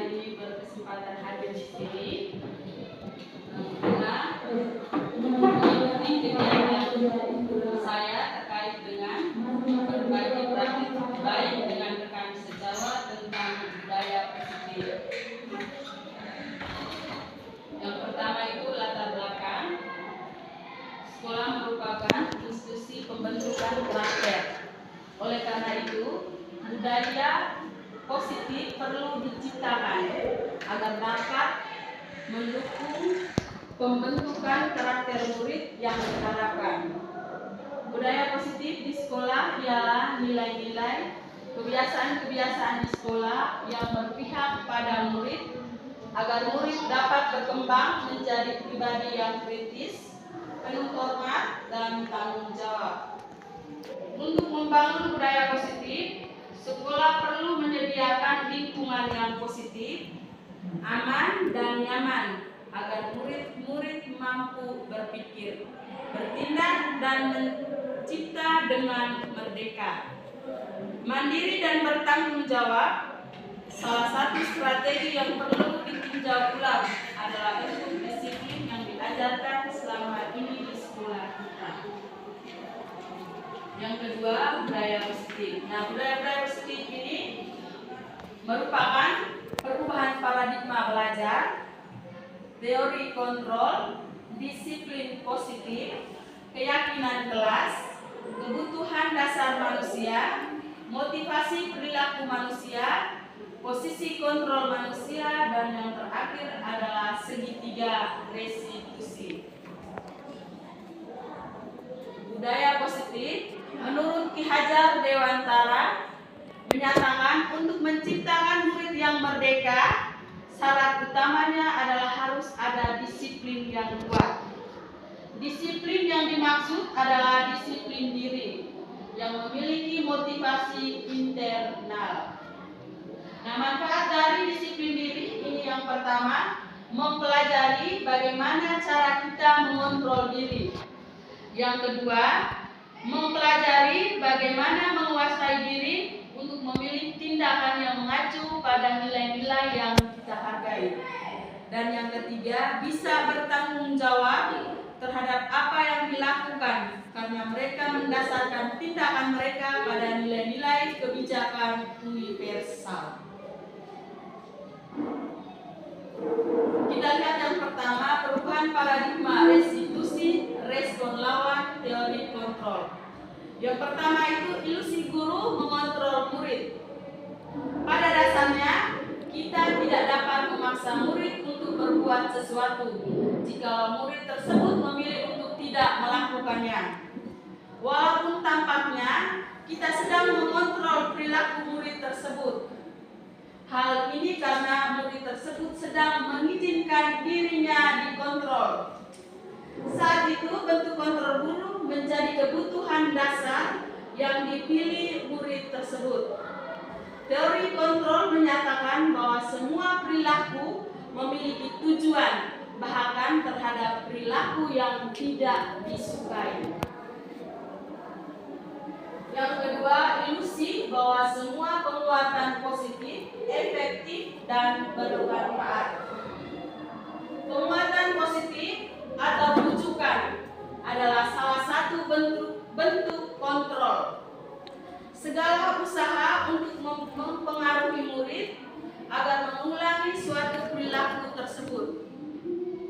ini berkesempatan hadir di sini karena mengikuti kegiatan saya terkait dengan berbagi praktik baik dengan rekan sejawat tentang budaya positif. Yang pertama itu latar belakang. Sekolah merupakan institusi pembentukan karakter. Oleh karena itu, budaya positif perlu diciptakan agar dapat mendukung pembentukan karakter murid yang diharapkan. Budaya positif di sekolah ialah nilai-nilai, kebiasaan-kebiasaan di sekolah yang berpihak pada murid agar murid dapat berkembang menjadi pribadi yang kritis, penuh hormat dan tanggung jawab. Untuk membangun budaya positif, sekolah perlu menyediakan lingkungan yang positif, aman dan nyaman agar murid-murid mampu berpikir, bertindak dan mencipta dengan merdeka. Mandiri dan bertanggung jawab. Salah satu strategi yang perlu ditinjau ulang adalah bentuk disiplin yang diajarkan selama ini di sekolah kita. Yang kedua, budaya positif. Nah, budaya positif ini merupakan perubahan paradigma belajar, teori kontrol, disiplin positif, keyakinan kelas, kebutuhan dasar manusia, motivasi perilaku manusia, posisi kontrol manusia, dan yang terakhir adalah segitiga restitusi. Budaya positif menurut Ki Hajar Dewantara menyatakan untuk menciptakan murid yang merdeka, syarat utamanya adalah harus ada disiplin yang kuat. Disiplin yang dimaksud adalah disiplin diri yang memiliki motivasi internal. Nah, manfaat dari disiplin diri ini yang pertama, mempelajari bagaimana cara kita mengontrol diri. Yang kedua, mempelajari bagaimana menguasai diri untuk memilih tindakan yang mengacu pada nilai-nilai yang kita hargai. Dan yang ketiga, bisa bertanggung jawab terhadap apa yang dilakukan karena mereka mendasarkan tindakan mereka pada nilai-nilai kebijakan universal. Kita lihat yang pertama, perubahan paradigma restitusi, respon lawan, teori kontrol. Yang pertama itu ilusi guru mengontrol murid. Pada dasarnya, kita tidak dapat memaksa murid untuk berbuat sesuatu jika murid tersebut memilih untuk tidak melakukannya. Walaupun tampaknya kita sedang mengontrol perilaku murid tersebut. Hal ini karena murid tersebut sedang mengizinkan dirinya dikontrol. Saat itu bentuk kontrol guru menjadi kebutuhan dasar yang dipilih murid tersebut. Teori kontrol menyatakan bahwa semua perilaku memiliki tujuan, bahkan terhadap perilaku yang tidak disukai. Yang kedua, ilusi bahwa semua penguatan positif, efektif, dan bermanfaat. Penguatan positif atau rujukan adalah salah satu bentuk kontrol. Segala usaha untuk mempengaruhi murid agar mengulangi suatu perilaku tersebut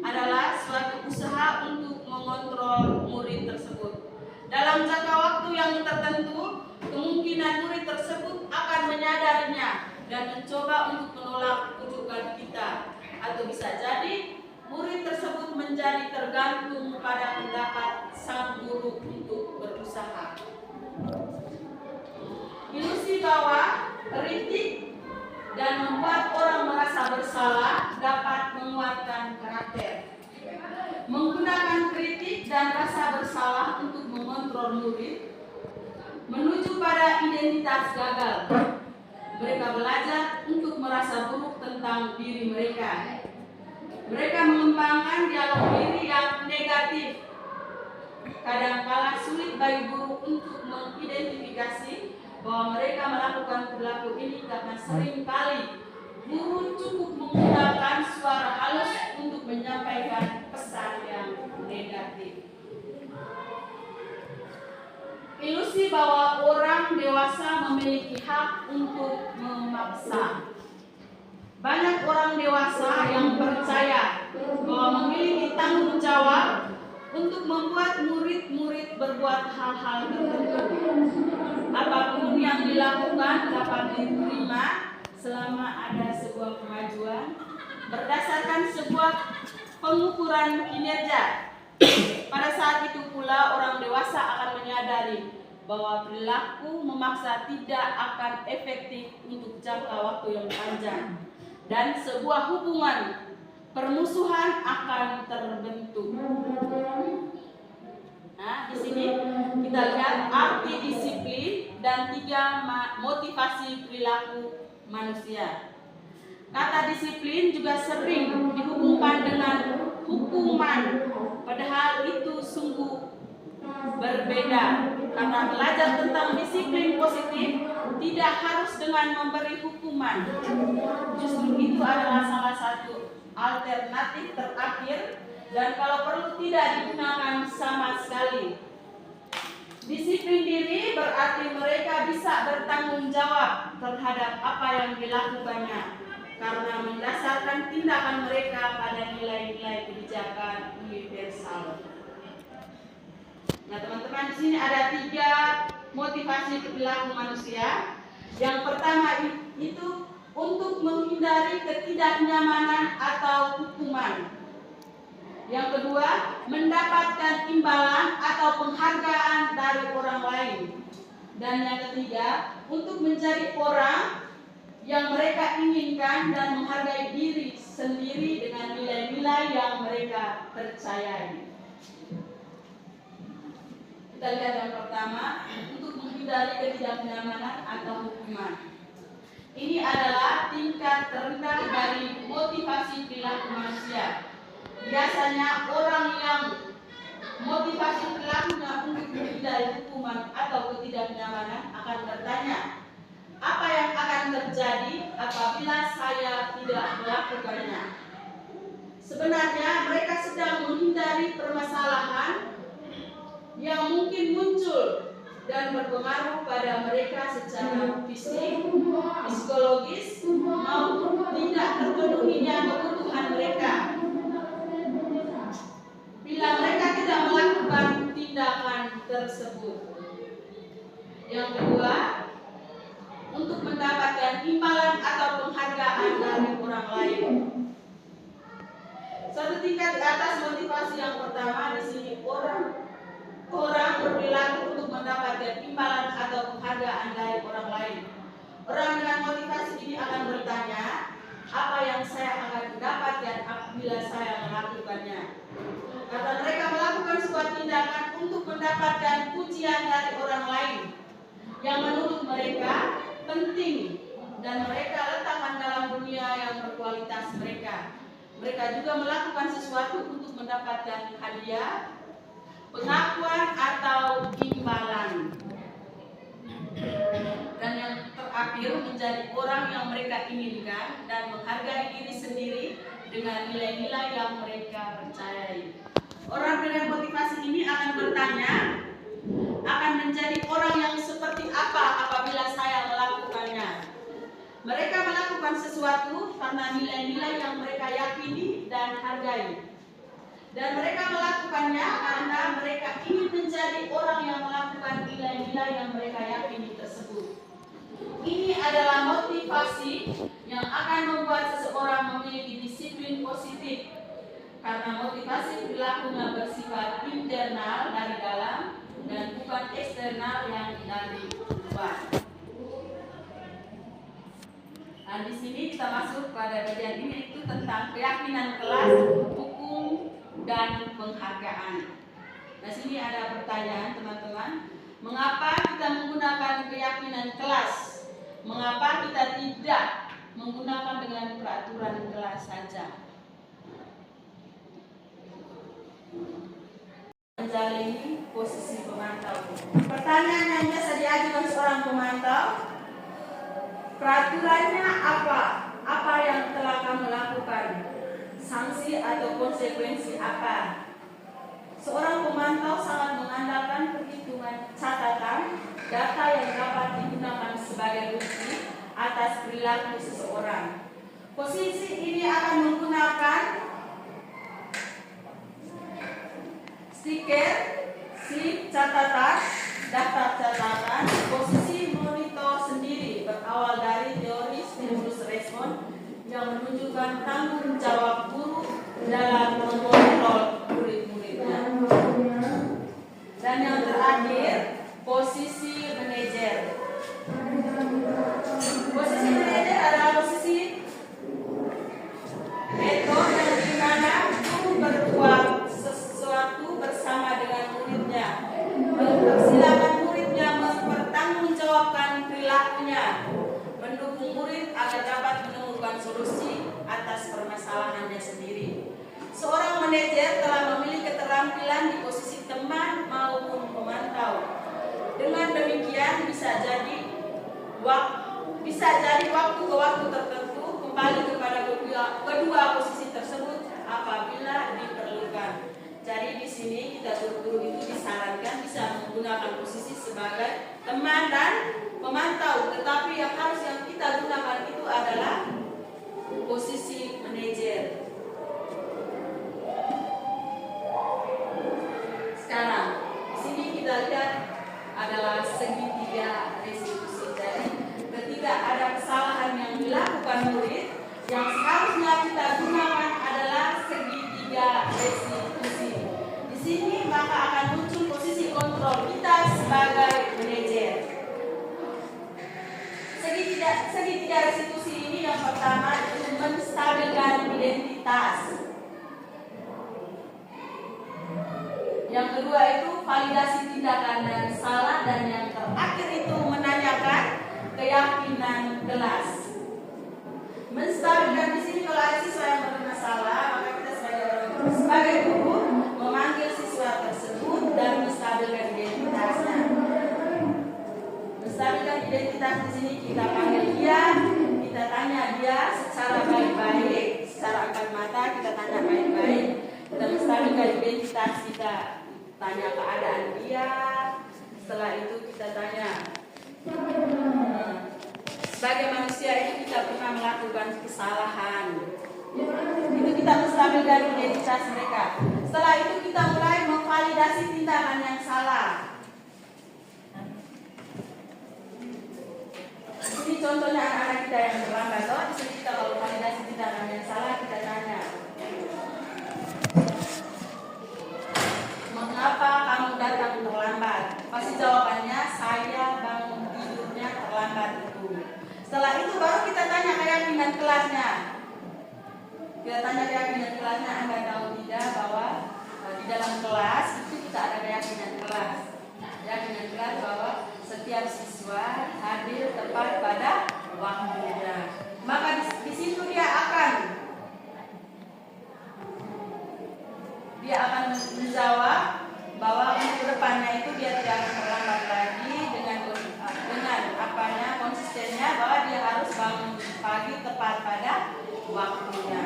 adalah suatu usaha untuk mengontrol murid tersebut. Dalam jangka waktu yang tertentu, kemungkinan murid tersebut akan menyadarinya dan mencoba untuk menolak rujukan kita. Atau bisa jadi, murid tersebut menjadi tergantung pada pendapat sang guru untuk berusaha. Ilusi bahwa kritik dan membuat orang merasa bersalah dapat menguatkan karakter. Menggunakan kritik dan rasa bersalah untuk mengontrol murid menuju pada identitas gagal. Mereka belajar untuk merasa buruk tentang diri mereka. Mereka mengembangkan dialog diri yang negatif. Kadangkala sulit bagi guru untuk mengidentifikasi bahwa mereka melakukan perilaku ini karena sering kali Guru cukup menggunakan suara halus untuk menyampaikan pesan yang negatif. Ilusi bahwa orang dewasa memiliki hak untuk memaksa. Banyak orang dewasa yang percaya bahwa memiliki tanggung jawab untuk membuat murid-murid berbuat hal-hal tertentu. Apapun yang dilakukan dapat diterima selama ada sebuah kemajuan berdasarkan sebuah pengukuran kinerja. Pada saat itu pula orang dewasa akan menyadari bahwa perilaku memaksa tidak akan efektif untuk jangka waktu yang panjang dan sebuah hubungan permusuhan akan terbentuk. Nah, di sini kita lihat arti disiplin dan 3 motivasi perilaku manusia. Kata disiplin juga sering dihubungkan dengan hukuman, padahal itu sungguh berbeda. Karena belajar tentang disiplin positif tidak harus dengan memberi hukuman. Justru itu adalah salah satu alternatif terakhir dan kalau perlu tidak digunakan sama sekali. Disiplin diri berarti mereka bisa bertanggung jawab terhadap apa yang dilakukannya karena mendasarkan tindakan mereka pada nilai-nilai kebijakan universal. Nah, teman-teman, di sini ada 3 motivasi perilaku manusia. Yang pertama itu untuk menghindari ketidaknyamanan atau hukuman. Yang kedua, mendapatkan imbalan atau penghargaan dari orang lain. Dan yang ketiga, untuk menjadi orang yang mereka inginkan dan menghargai diri sendiri dengan nilai-nilai yang mereka percayai. Kita lihat yang pertama, untuk menghindari ketidaknyamanan atau hukuman. Ini adalah tingkat terendah dari motivasi perilaku manusia. Biasanya orang yang motivasi perilakunya untuk menghindari hukuman atau ketidaknyamanan akan bertanya, apa yang akan terjadi apabila saya tidak melakukannya? Sebenarnya mereka sedang menghindari permasalahan yang mungkin muncul dan berpengaruh pada mereka secara fisik, psikologis, maupun tidak terpenuhinya kebutuhan mereka. Bila mereka tidak melakukan tindakan tersebut. Yang kedua, untuk mendapatkan imbalan atau penghargaan dari orang lain. Satu tingkat di atas motivasi yang pertama, di sini orang berperilaku untuk mendapatkan imbalan atau penghargaan dari orang lain. Orang dengan motivasi ini akan bertanya, apa yang saya akan dapatkan apabila saya melakukannya? Karena mereka melakukan sebuah tindakan untuk mendapatkan pujian dari orang lain yang menurut mereka penting dan mereka letakkan dalam dunia yang berkualitas mereka. Mereka juga melakukan sesuatu untuk mendapatkan hadiah, pengakuan atau imbalan. Dan yang terakhir, menjadi orang yang mereka inginkan dan menghargai diri sendiri dengan nilai-nilai yang mereka percayai. Orang dengan motivasi ini akan bertanya, akan menjadi orang yang seperti apa apabila saya melakukannya. Mereka melakukan sesuatu karena nilai-nilai yang mereka yakini dan hargai. Dan mereka melakukannya karena mereka ingin menjadi orang yang melakukan nilai-nilai yang mereka yakini tersebut. Ini adalah motivasi yang akan membuat seseorang memiliki disiplin positif. Karena motivasi perilakunya bersifat internal dari dalam dan bukan eksternal yang dari luar. Nah, di sini kita masuk pada bagian ini, itu tentang keyakinan kelas, hukum, dan penghargaan. Nah, sini ada pertanyaan teman-teman, mengapa kita menggunakan keyakinan kelas? Mengapa kita tidak menggunakan dengan peraturan kelas saja? Menjalani posisi pemantau. Pertanyaan yang biasa diajukan seorang pemantau, peraturannya apa? Apa yang telah kamu lakukan? Sanksi atau konsekuensi apa? Seorang pemantau sangat mengandalkan perhitungan catatan data yang dapat digunakan sebagai bukti atas perilaku seseorang. Posisi ini akan menggunakan stiker, slip catatan, daftar catatan. Posisi monitor sendiri berawal dari teori stimulus respon yang menunjukkan tanggung jawab guru dalam mengontrol murid-muridnya. Dan yang terakhir, posisi manajer. Posisi manajer adalah posisi metode di mana guru berbuat sesuatu bersama dengan muridnya, mempersilahkan muridnya mempertanggungjawabkan perilakunya, mendukung murid agar dapat menemukan solusi atas permasalahannya sendiri. Seorang manajer telah memiliki keterampilan di posisi teman maupun pemantau. Dengan demikian bisa jadi waktu ke waktu tertentu kembali kepada kedua posisi tersebut apabila diperlukan. Jadi di sini kita guru itu disarankan bisa menggunakan posisi sebagai teman dan pemantau, tetapi yang kita gunakan itu adalah posisi manajer. Sekarang di sini kita lihat adalah segitiga restitusi. Jadi ketika ada kesalahan yang dilakukan murid, yang seharusnya kita gunakan adalah segitiga restitusi. Di sini maka akan muncul posisi kontrol kita sebagai manajer. Segitiga restitusi ini yang pertama itu menstabilkan identitas. Yang kedua itu validasi tindakan dan salah, dan yang terakhir itu menanyakan keyakinan kelas. Menstabilkan di sini kalau ada siswa yang bermasalah, maka kita sebagai guru memanggil siswa tersebut dan menstabilkan identitasnya. Menstabilkan identitas di sini kita panggil dia, kita tanya dia secara baik-baik, secara akan mata kita tanya baik-baik. Kita menstabilkan identitas, kita tanya keadaan dia. Setelah itu kita tanya, sebagai manusia ini kita pernah melakukan kesalahan. Itu kita menstabilkan identitas mereka. Setelah itu kita mulai memvalidasi tindakan yang salah. Ini contohnya anak-anak kita yang terlambat. Di sini kita kalau validasi tindakan yang salah kita tanya, mengapa kamu datang terlambat? Pasti jawabannya saya bangun tidurnya terlambat itu. Setelah itu baru kita tanya keyakinan kelasnya. Kita tanya keyakinan kelasnya, Anda tahu tidak bahwa di dalam kelas itu kita ada keyakinan kelas. Keyakinan kelas bahwa setiap siswa hadir tepat pada waktunya. Maka di situ dia akan menjawab bahwa untuk depannya itu dia tidak akan terlambat lagi dengan konsistennya bahwa dia harus bangun pagi tepat pada waktunya.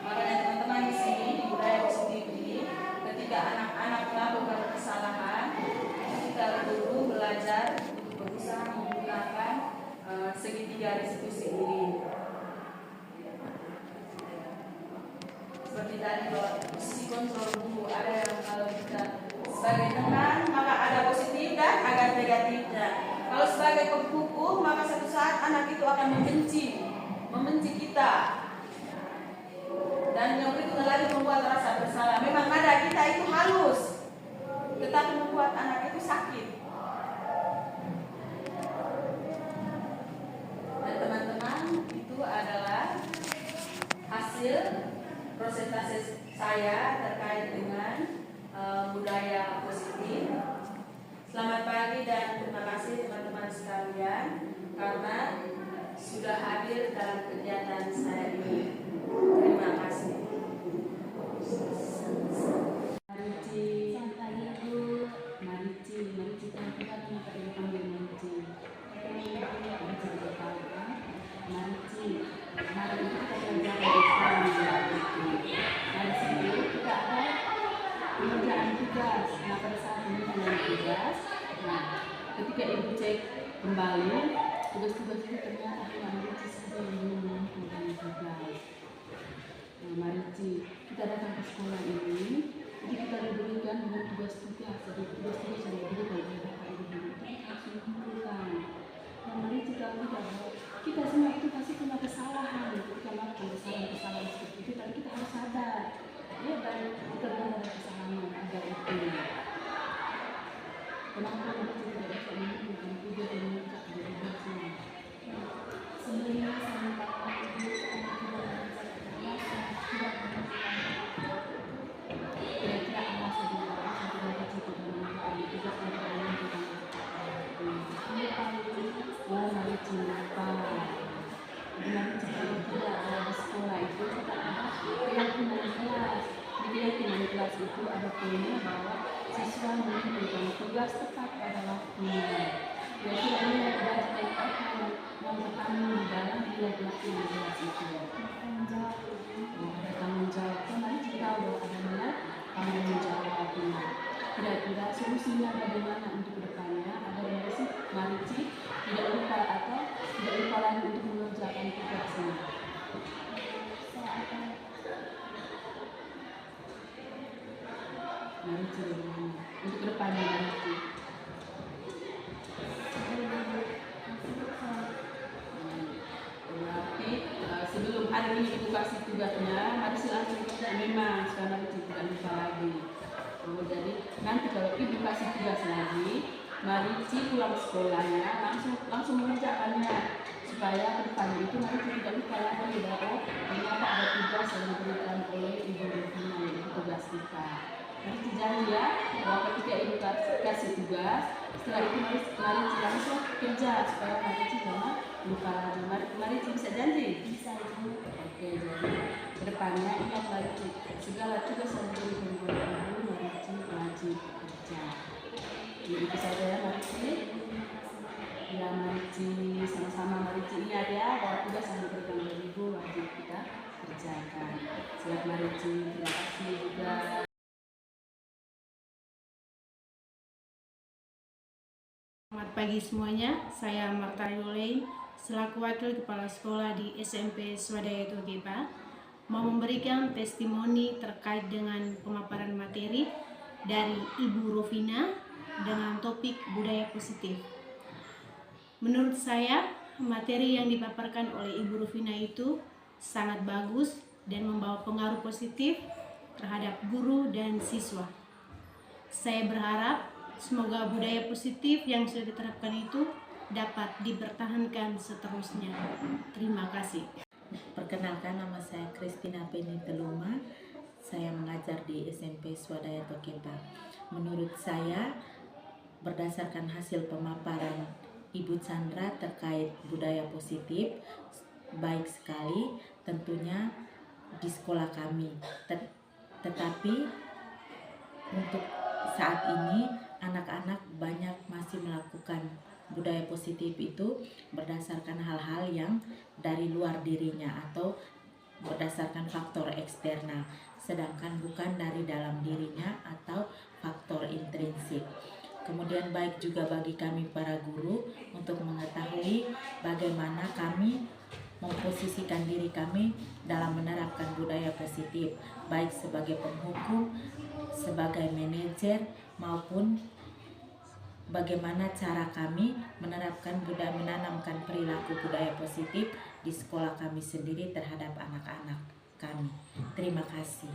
Makanya teman-teman di sini di budaya positif ini, ketika anak-anak melakukan kesalahan, kita guru belajar untuk berusaha menggunakan segitiga restitusi ini. Seperti tadi bahwa posisi kontrol guru ada yang kalau kita sebagai teman maka ada positif dan ada negatifnya. Kalau sebagai penghukum maka satu saat anak itu akan membenci kita. Dan yang berikutnya lagi membuat rasa bersalah. Memang nada kita itu halus, tetapi membuat anak itu sakit. Dan teman-teman, itu adalah hasil presentasi saya terkait dengan budaya positif. Selamat pagi dan terima kasih teman-teman sekalian karena sudah hadir dalam kegiatan saya ini. Terima kasih. kita datang ke sekolah ini, jadi kita diberikan dengan tugas-tugas. Jadi tugas-tugas yang diberikan oleh Bapak Ibu guru itu harus dikumpulkan. Dan mari kita lihat bahwa kita semua itu pasti punya kesalahan. Ketika melakukan kesalahan seperti itu, tapi kita harus sadar. Ya, dan kita belajar dari kesalahan agar itu. Kenapa kita tidak bisa menentukan tujuan dan mencapai tujuan? Sebenarnya saya minta ibu tidak kira-kira alasan juga sampai cukup menentukan tugas dan menentukan mari cinta. Benar jika tidak ada di sekolah itu kita ada keyakinan kelas. Di keyakinan kelas itu ada poinnya bahwa siswa menentukan tugas tepat pada waktunya. Jadi ini adalah yang pertama dalam nilai keyakinan kelas itu. Ada tanggung jawab. Mari kita tahu bahwa ada nilai tanggung jawabnya. Kira-kira solusinya bagaimana untuk kedepannya agar mari tidak lupa atau tidak lupa lagi untuk mengerjakan tugasnya. Mari untuk kedepannya nanti. Berarti sebelum hari ini ibu kasih tugasnya, mari langsung kerja memang sekarang tidak lupa lagi. Jadi nanti kalau ibu kasih tugas lagi, mari pulang sekolahnya langsung mengerjakannya supaya kedepannya itu nanti tidak lupa lagi bahwa ternyata ada tugas yang diberikan oleh ibu Rufina, yaitu tugas kita. Mari janji ya bahwa ketika ibu kasih tugas, setelah itu mari langsung kerja supaya mari jangan lupa lagi. Mari bisa janji? Bisa. Oke, jadi kedepannya ingat lagi segala tugas yang diberikan oleh ibu wajib kerja. Jadi itu saja ya Marici. Ya Marici, sama-sama Marici ingat ya bahwa tugas yang diberikan oleh ibu wajib kita kerjakan. Selamat Marici, terima kasih juga. Selamat pagi semuanya, saya Marta Yulei selaku Wakil Kepala Sekolah di SMP Swadaya Togepa mau memberikan testimoni terkait dengan pemaparan materi dari Ibu Rufina dengan topik budaya positif. Menurut saya, materi yang dipaparkan oleh Ibu Rufina itu sangat bagus dan membawa pengaruh positif terhadap guru dan siswa. Saya berharap semoga budaya positif yang sudah diterapkan itu dapat dipertahankan seterusnya. Terima kasih. Perkenalkan, nama saya Christina Penny Teluma. Saya mengajar di SMP Swadaya Togepa. Menurut saya, berdasarkan hasil pemaparan Ibu Chandra terkait budaya positif, baik sekali tentunya di sekolah kami. Tetapi untuk saat ini anak-anak banyak masih melakukan budaya positif itu berdasarkan hal-hal yang dari luar dirinya atau berdasarkan faktor eksternal, sedangkan bukan dari dalam dirinya atau faktor intrinsik. Kemudian baik juga bagi kami para guru untuk mengetahui bagaimana kami memposisikan diri kami dalam menerapkan budaya positif, baik sebagai penghukum, sebagai manajer, maupun bagaimana cara kami menerapkan budaya, menanamkan perilaku budaya positif di sekolah kami sendiri terhadap anak-anak kami. Terima kasih.